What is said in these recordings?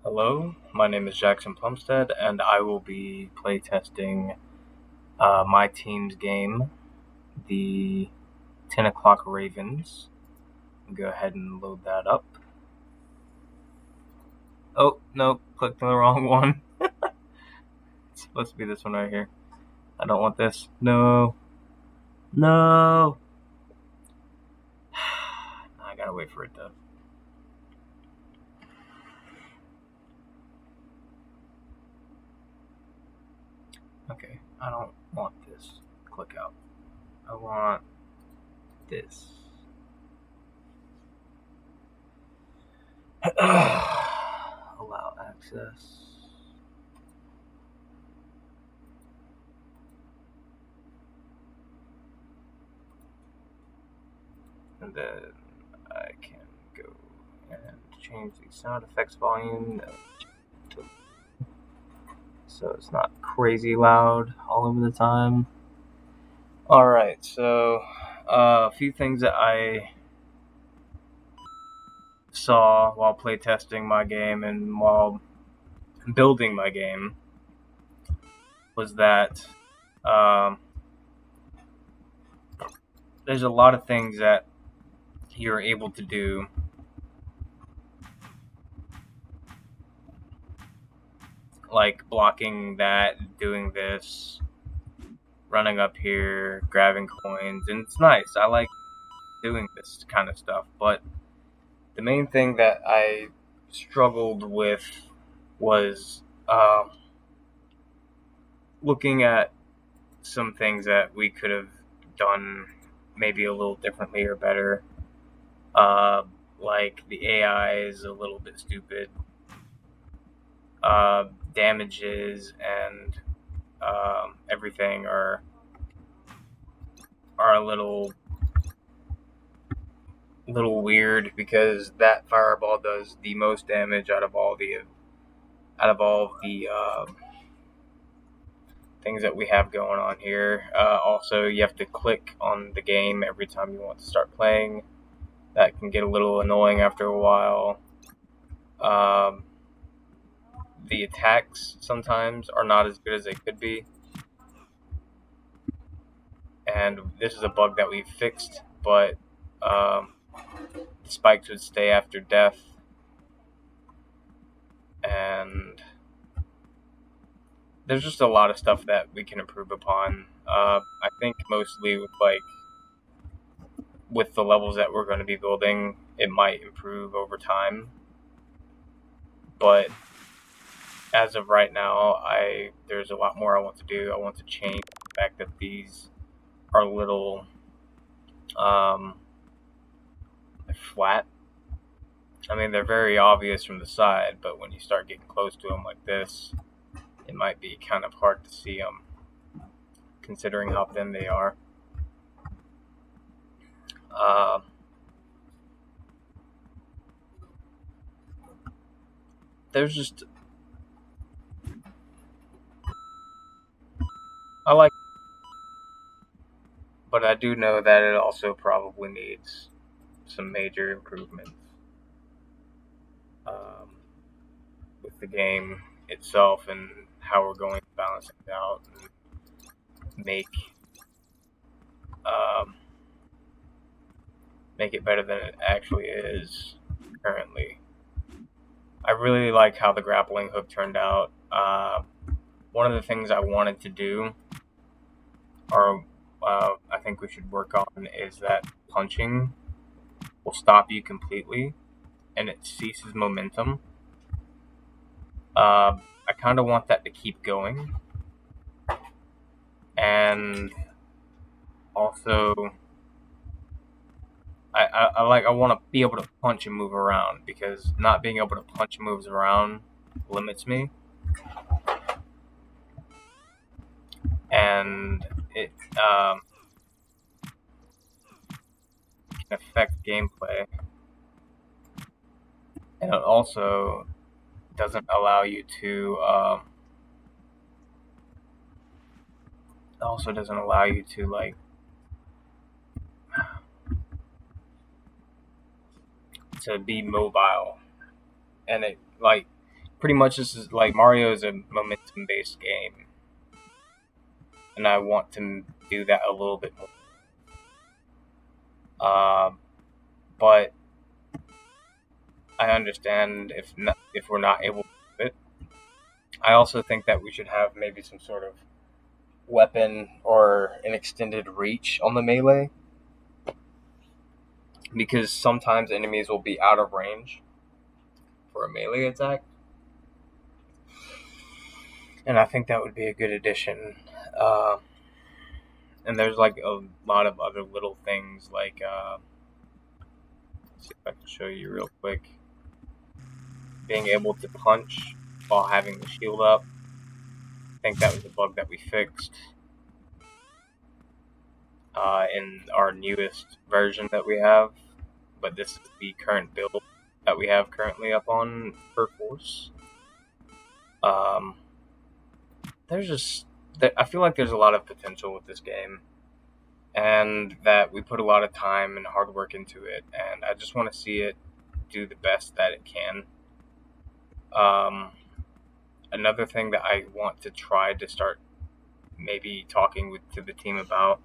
Hello, my name is Jackson Plumstead, and I will be playtesting my team's game, the 10 o'clock Ravens. Go ahead and load that up. Oh, no, clicked on the wrong one. It's supposed to be this one right here. I don't want this. No. No! I gotta wait for it to. Okay, I don't want this. Click out. I want this. Allow access. And then I can go and change the sound effects volume so it's not crazy loud all over the time. Alright, so a few things that I saw while playtesting my game and while building my game was that there's a lot of things that you're able to do like blocking that, doing this, running up here, grabbing coins, and it's nice. I like doing this kind of stuff, but the main thing that I struggled with was looking at some things that we could have done maybe a little differently or better. Like the AI is a little bit stupid. Damages and everything are a little weird because that fireball does the most damage out of all the things that we have going on here. Also, you have to click on the game every time you want to start playing. That can get a little annoying after a while. The attacks sometimes are not as good as they could be. And this is a bug that we fixed, but the spikes would stay after death. And there's just a lot of stuff that we can improve upon. I think mostly with the levels that we're going to be building, it might improve over time. But as of right now, there's a lot more I want to do. I want to change the fact that these are a little flat. I mean, they're very obvious from the side, but when you start getting close to them like this, it might be kind of hard to see them, considering how thin they are. There's just I like, but I do know that it also probably needs some major improvements with the game itself and how we're going to balance it out and make it better than it actually is currently. I really like how the grappling hook turned out. One of the things I wanted to do, or I think we should work on, is that punching will stop you completely and it ceases momentum. I kind of want that to keep going. And also, I want to be able to punch and move around, because not being able to punch and move around limits me. And it can affect gameplay. And it also doesn't allow you to like to be mobile. And it, like, pretty much this is like Mario is a momentum based game, and I want to do that a little bit more. But I understand if we're not able to do it. I also think that we should have maybe some sort of weapon or an extended reach on the melee, because sometimes enemies will be out of range for a melee attack, and I think that would be a good addition. Uh, and there's like a lot of other little things like let's see if I can show you real quick. Being able to punch while having the shield up. I think that was a bug that we fixed in our newest version that we have. But this is the current build that we have currently up on Perforce. There's just I feel like there's a lot of potential with this game, and that we put a lot of time and hard work into it, and I just want to see it do the best that it can. Another thing that I want to try to start maybe talking to the team about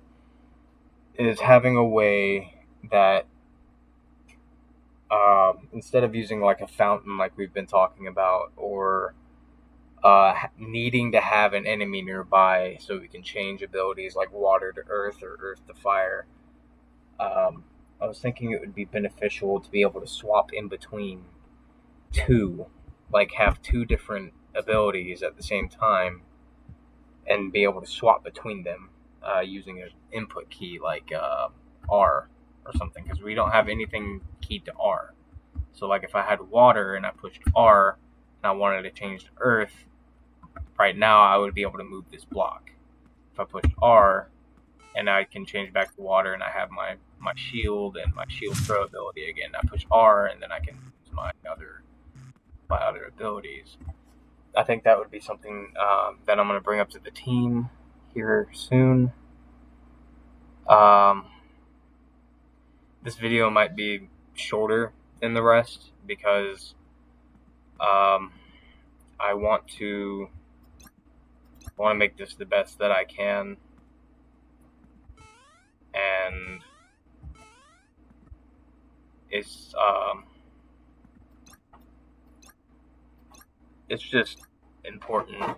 is having a way that instead of using like a fountain like we've been talking about, or needing to have an enemy nearby so we can change abilities like water to earth or earth to fire, I was thinking it would be beneficial to be able to swap in between two, like have two different abilities at the same time and be able to swap between them using an input key like R or something, because we don't have anything keyed to R. So like if I had water and I pushed R and I wanted to change to earth, right now I would be able to move this block. If I push R and I can change back to water and I have my shield and my shield throw ability again, I push R and then I can use my other abilities. I think that would be something that I'm going to bring up to the team here soon. This video might be shorter than the rest because I want to make this the best that I can, and it's just important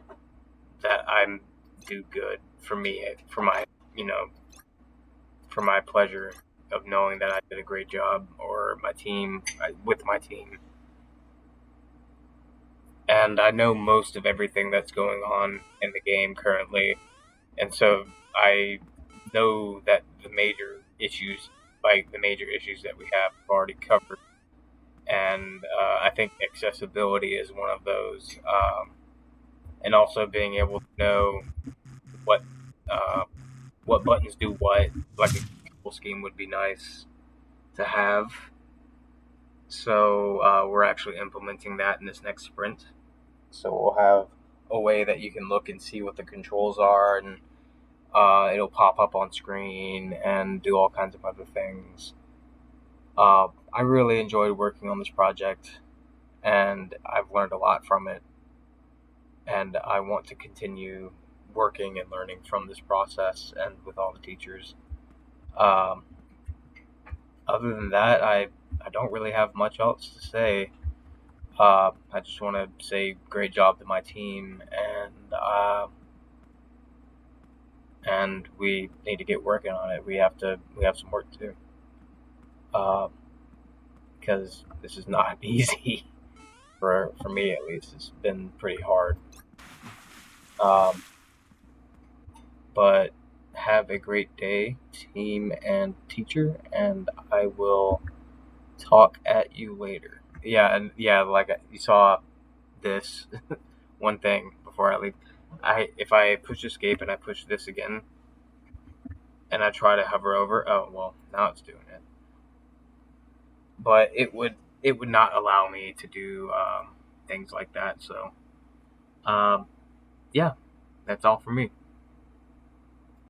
that I do good for me, for my for my pleasure of knowing that I did a great job, or my team with my team. And I know most of everything that's going on in the game currently, and so I know that the major issues that we have already covered, and I think accessibility is one of those, and also being able to know what buttons do what, like a control scheme would be nice to have. So we're actually implementing that in this next sprint. So we'll have a way that you can look and see what the controls are, and it'll pop up on screen and do all kinds of other things. I really enjoyed working on this project, and I've learned a lot from it, and I want to continue working and learning from this process and with all the teachers. Other than that, I don't really have much else to say. I just want to say great job to my team, and we need to get working on it. We have some work to do, because this is not easy for me, at least. It's been pretty hard. But have a great day, team and teacher, and I will talk at you later. Yeah, and yeah, like you saw this one thing before I leave. If I push escape and I push this again, and I try to hover over, oh well, now it's doing it. But it would not allow me to do things like that. So, yeah, that's all for me.